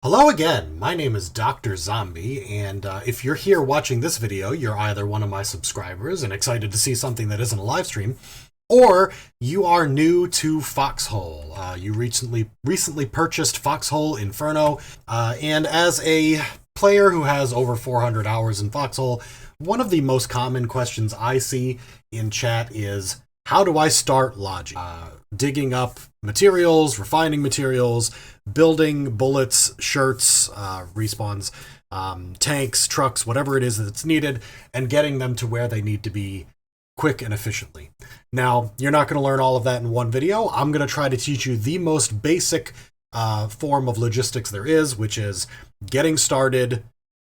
Hello again, my name is Doctrzombie, and if you're here watching this video, you're either one of my subscribers and excited to see something that isn't a live stream, or you are new to Foxhole. You recently purchased Foxhole Inferno, and as a player who has over 400 hours in Foxhole, one of the most common questions I see in chat is, how do I start Logi? Digging up materials, refining materials, building bullets, shirts, respawns, tanks, trucks, whatever it is that's needed, and getting them to where they need to be quick and efficiently. Now, you're not going to learn all of that in one video. I'm going to try to teach you the most basic form of logistics there is, which is getting started,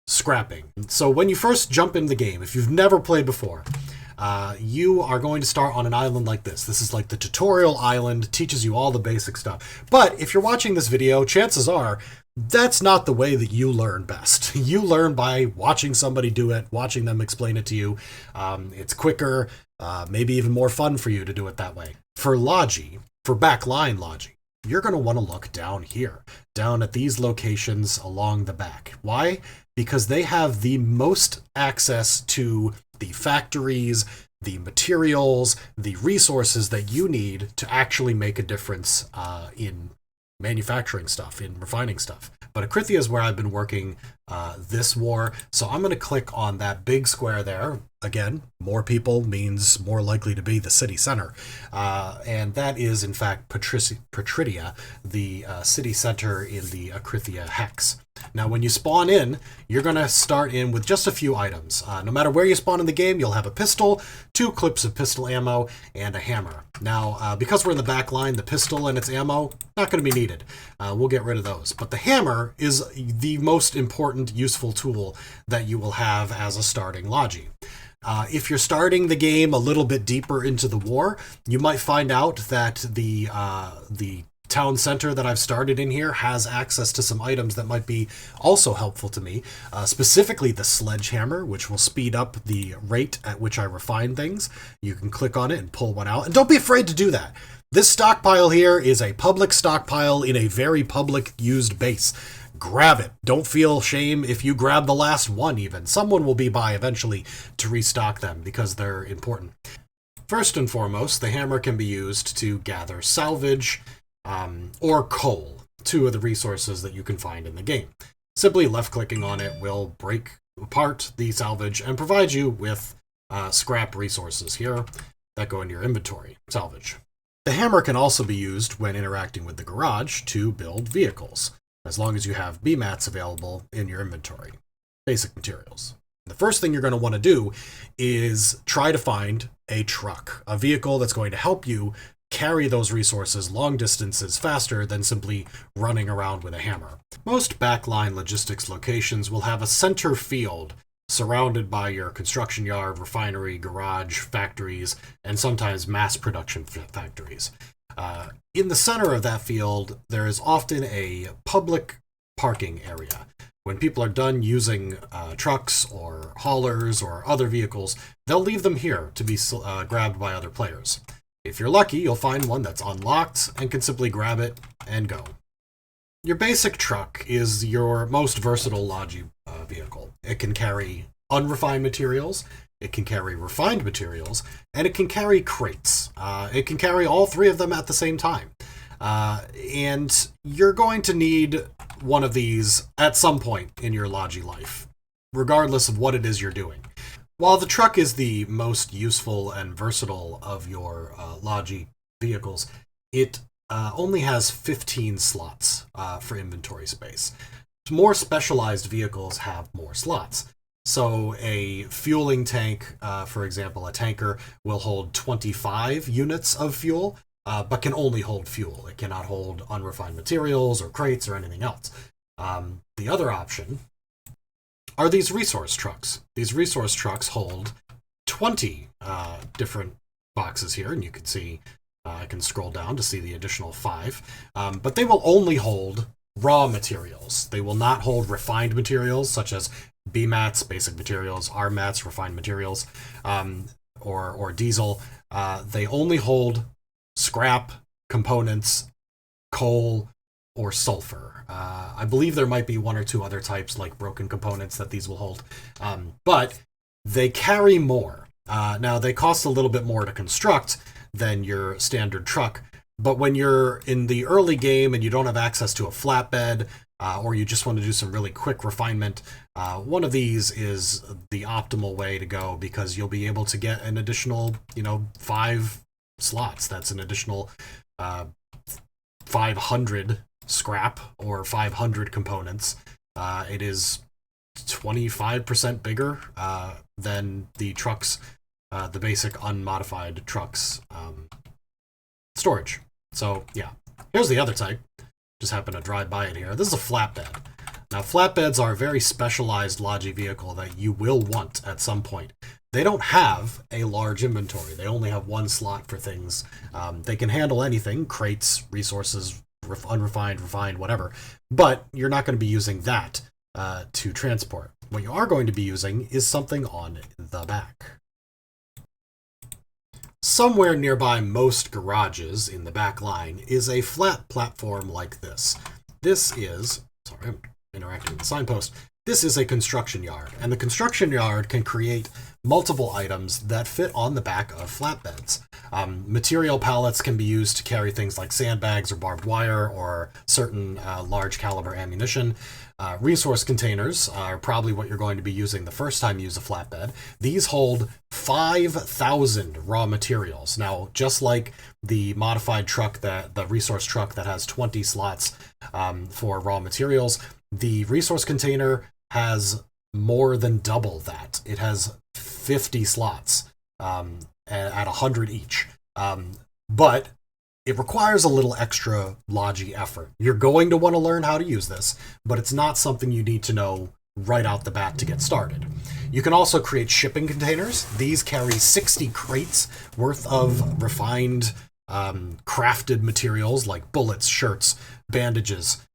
scrapping. So when you first jump in the game, if you've never played before, you are going to start on an island like this. This is like the tutorial island, teaches you all the basic stuff. But if you're watching this video, chances are that's not the way that you learn best. You learn by watching somebody do it, watching them explain it to you. It's quicker, maybe even more fun for you to do it that way. For Logi, for backline Logi, you're going to want to look down here, down at these locations along the back. Why? Because they have the most access to the factories, the materials, the resources that you need to actually make a difference in manufacturing stuff, in refining stuff. But Akrithia is where I've been working this war, so I'm going to click on that big square there. Again, more people means more likely to be the city center. And that is, in fact, Patridia, the city center in the Akrithia hex. Now, when you spawn in, you're going to start in with just a few items. No matter where you spawn in the game, you'll have a pistol, 2 clips of pistol ammo, and a hammer. Now, because we're in the back line, the pistol and its ammo, not going to be needed. We'll get rid of those. But the hammer is the most important, useful tool that you will have as a starting Logi. If you're starting the game a little bit deeper into the war, you might find out that the town center that I've started in here has access to some items that might be also helpful to me, specifically the sledgehammer, which will speed up the rate at which I refine things. You can click on it and pull one out, and don't be afraid to do that. This stockpile here is a public stockpile in a very public used base. Grab it. Don't feel shame if you grab the last one even. Someone will be by eventually to restock them because they're important. First and foremost, the hammer can be used to gather salvage or coal, 2 of the resources that you can find in the game. Simply left-clicking on it will break apart the salvage and provide you with scrap resources here that go into your inventory. Salvage. The hammer can also be used when interacting with the garage to build vehicles, as long as you have B-mats available in your inventory. Basic materials. The first thing you're going to want to do is try to find a truck, a vehicle that's going to help you carry those resources long distances faster than simply running around with a hammer. Most backline logistics locations will have a center field surrounded by your construction yard, refinery, garage, factories, and sometimes mass production factories. In the center of that field, there is often a public parking area. When people are done using trucks or haulers or other vehicles, they'll leave them here to be grabbed by other players. If you're lucky, you'll find one that's unlocked and can simply grab it and go. Your basic truck is your most versatile Logi vehicle. It can carry unrefined materials, it can carry refined materials, and it can carry crates. It can carry all 3 of them at the same time. And you're going to need one of these at some point in your Logi life, regardless of what it is you're doing. While the truck is the most useful and versatile of your Logi vehicles, it only has 15 slots for inventory space. More specialized vehicles have more slots. So a fueling tank, for example, a tanker, will hold 25 units of fuel, but can only hold fuel. It cannot hold unrefined materials or crates or anything else. The other option are these resource trucks. These resource trucks hold 20 different boxes here, and you can see, I can scroll down to see the additional 5, but they will only hold raw materials. They will not hold refined materials, such as B-mats, basic materials, R-mats, refined materials, or diesel. They only hold scrap, components, coal, or sulfur. I believe there might be one or two other types like broken components that these will hold, but they carry more. Now, they cost a little bit more to construct than your standard truck, but when you're in the early game and you don't have access to a flatbed, or you just want to do some really quick refinement, one of these is the optimal way to go, because you'll be able to get an additional, 5 slots. That's an additional 500 scrap or 500 components. It is 25% bigger than the trucks, the basic unmodified trucks storage. So yeah, here's the other type. Just happen to drive by it here. This is a flatbed. Now, flatbeds are a very specialized Logi vehicle that you will want at some point. They don't have a large inventory. They only have 1 slot for things. They can handle anything, crates, resources, unrefined, refined, whatever. But you're not going to be using that to transport. What you are going to be using is something on the back. Somewhere nearby most garages in the back line is a flat platform like this. This is, sorry, I'm interacting with the signpost. This is a construction yard, and the construction yard can create multiple items that fit on the back of flatbeds. Material pallets can be used to carry things like sandbags or barbed wire or certain large caliber ammunition. Resource containers are probably what you're going to be using the first time you use a flatbed. These hold 5,000 raw materials. Now, just like the modified truck, the resource truck that has 20 slots for raw materials, the resource container has more than double that. It has 50 slots at 100 each. But it requires a little extra Logi effort. You're going to want to learn how to use this, but it's not something you need to know right out the bat to get started. You can also create shipping containers. These carry 60 crates worth of refined, crafted materials like bullets, shirts, bandages,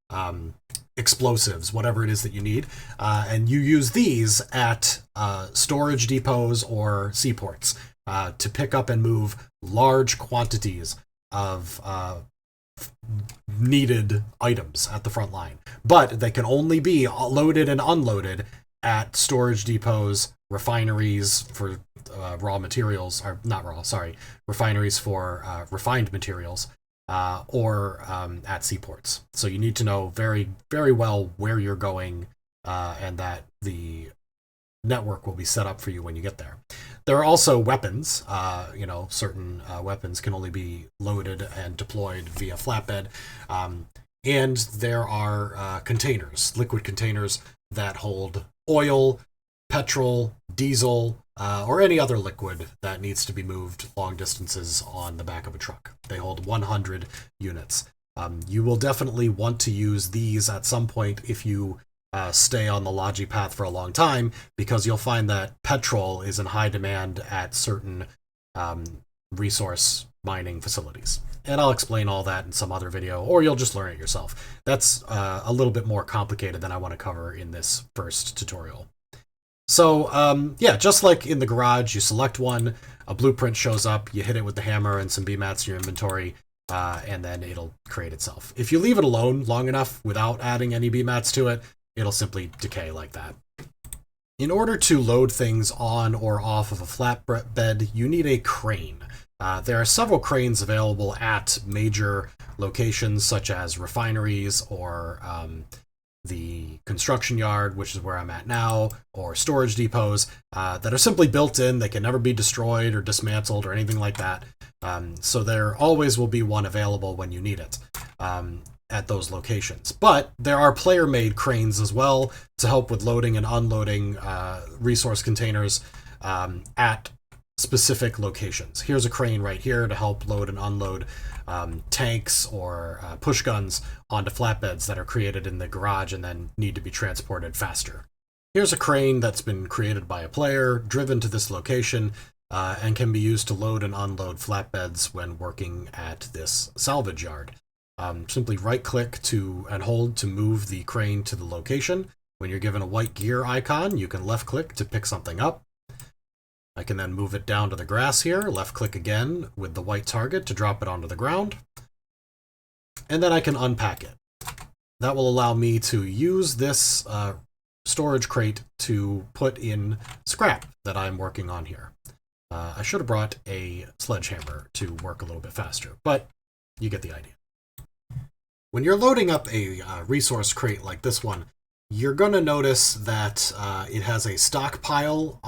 explosives, whatever it is that you need. And you use these at storage depots or seaports to pick up and move large quantities of needed items at the front line. But they can only be loaded and unloaded at storage depots, refineries for raw materials, or not raw, sorry, refineries for refined materials, or at seaports. So you need to know very, very well where you're going, and that the network will be set up for you when you get there. There are also weapons. Certain weapons can only be loaded and deployed via flatbed. And there are containers, liquid containers that hold oil, petrol, diesel, or any other liquid that needs to be moved long distances on the back of a truck. They hold 100 units. You will definitely want to use these at some point if you stay on the Logi path for a long time, because you'll find that petrol is in high demand at certain resource mining facilities. And I'll explain all that in some other video, or you'll just learn it yourself. That's a little bit more complicated than I want to cover in this first tutorial. So, just like in the garage, you select one, a blueprint shows up, you hit it with the hammer and some BMATs in your inventory, and then it'll create itself. If you leave it alone long enough without adding any BMATs to it, it'll simply decay like that. In order to load things on or off of a flatbed, you need a crane. There are several cranes available at major locations such as refineries or the construction yard, which is where I'm at now, or storage depots that are simply built in. They can never be destroyed or dismantled or anything like that. So there always will be one available when you need it at those locations. But there are player-made cranes as well to help with loading and unloading resource containers at specific locations. Here's a crane right here to help load and unload tanks or push guns onto flatbeds that are created in the garage and then need to be transported faster. Here's a crane that's been created by a player, driven to this location, and can be used to load and unload flatbeds when working at this salvage yard. Simply right-click and hold to move the crane to the location. When you're given a white gear icon, you can left-click to pick something up. I can then move it down to the grass here, left-click again with the white target to drop it onto the ground. And then I can unpack it. that will allow me to use this storage crate to put in scrap that I'm working on here. I should have brought a sledgehammer to work a little bit faster, but you get the idea. When you're loading up a resource crate like this one, you're going to notice that it has a stockpile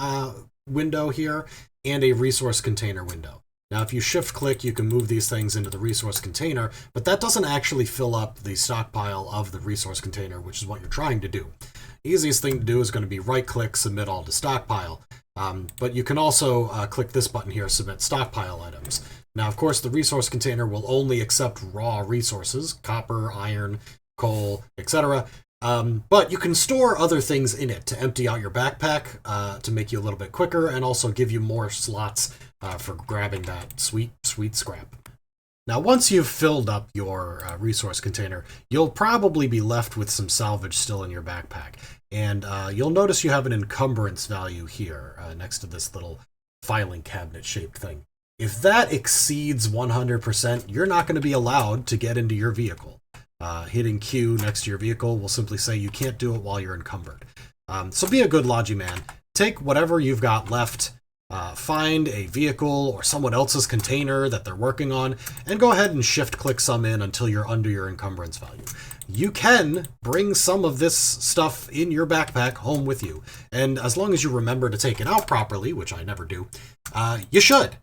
window here and a resource container window. Now, if you shift-click, you can move these things into the resource container, but that doesn't actually fill up the stockpile of the resource container, which is what you're trying to do. The easiest thing to do is going to be right-click, submit all to stockpile. But you can also click this button here, submit stockpile items. Now, of course, the resource container will only accept raw resources, copper, iron, coal, etc. But you can store other things in it to empty out your backpack to make you a little bit quicker and also give you more slots for grabbing that sweet, sweet scrap. Now, once you've filled up your resource container, you'll probably be left with some salvage still in your backpack. And you'll notice you have an encumbrance value here next to this little filing cabinet shaped thing. If that exceeds 100%, you're not going to be allowed to get into your vehicle. Hitting Q next to your vehicle will simply say you can't do it while you're encumbered. So be a good Logi man. Take whatever you've got left, find a vehicle or someone else's container that they're working on, and go ahead and shift-click some in until you're under your encumbrance value. You can bring some of this stuff in your backpack home with you, and as long as you remember to take it out properly, which I never do, you should,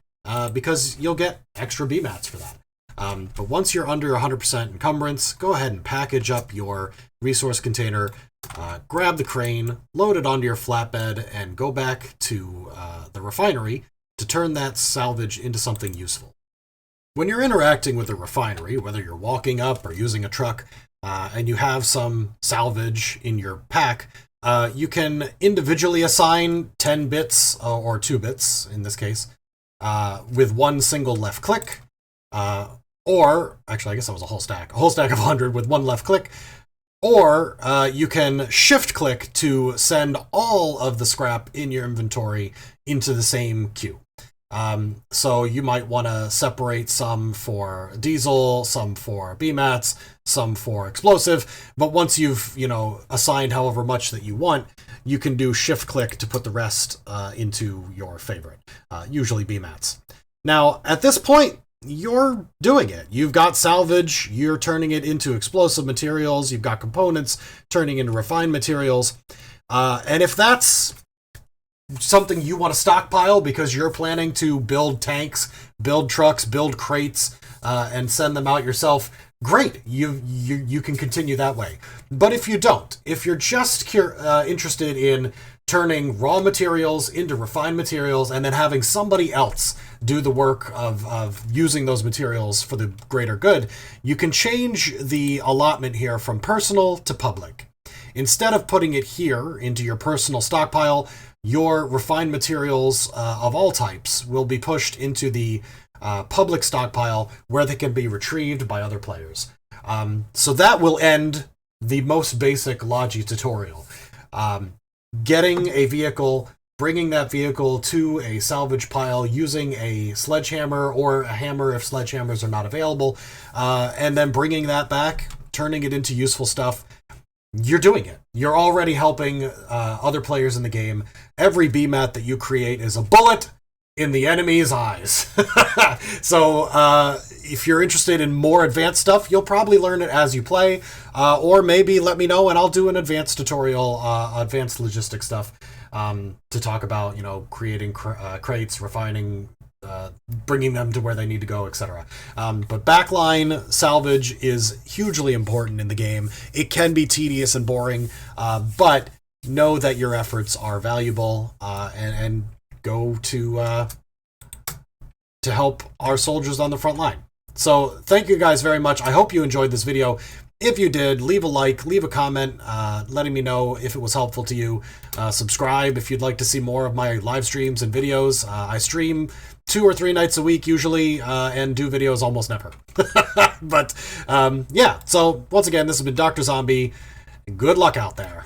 because you'll get extra BMATs for that. But once you're under 100% encumbrance, go ahead and package up your resource container, grab the crane, load it onto your flatbed, and go back to the refinery to turn that salvage into something useful. When you're interacting with a refinery, whether you're walking up or using a truck, and you have some salvage in your pack, you can individually assign 10 bits, or 2 bits in this case, with one single left click, or, actually I guess that was a whole stack of 100 with one left click, or you can shift click to send all of the scrap in your inventory into the same queue. So you might want to separate some for diesel, some for BMATs, some for explosive, but once you've, assigned however much that you want, you can do shift click to put the rest into your favorite, usually BMATs. Now, at this point, you're doing it. You've got salvage, you're turning it into explosive materials, you've got components turning into refined materials, and if that's something you want to stockpile because you're planning to build tanks, build trucks, build crates, and send them out yourself, great, you can continue that way. But if you don't, if you're just interested in turning raw materials into refined materials and then having somebody else do the work of using those materials for the greater good, you can change the allotment here from personal to public. Instead of putting it here into your personal stockpile, your refined materials of all types will be pushed into the public stockpile where they can be retrieved by other players. So that will end the most basic Logi tutorial. Getting a vehicle, bringing that vehicle to a salvage pile using a sledgehammer or a hammer if sledgehammers are not available, and then bringing that back, turning it into useful stuff. You're doing it. You're already helping other players in the game. Every BMAT that you create is a bullet in the enemy's eyes. So if you're interested in more advanced stuff, you'll probably learn it as you play, or maybe let me know and I'll do an advanced tutorial, advanced logistic stuff to talk about, creating crates, refining, bringing them to where they need to go, etc. But backline salvage is hugely important in the game. It can be tedious and boring, but know that your efforts are valuable, and go to help our soldiers on the front line. So thank you guys very much. I hope you enjoyed this video. If you did, leave a like, leave a comment, letting me know if it was helpful to you. Subscribe if you'd like to see more of my live streams and videos. I stream 2 or 3 nights a week usually, and do videos almost never. But yeah, so once again, this has been Doctrzombie. Good luck out there.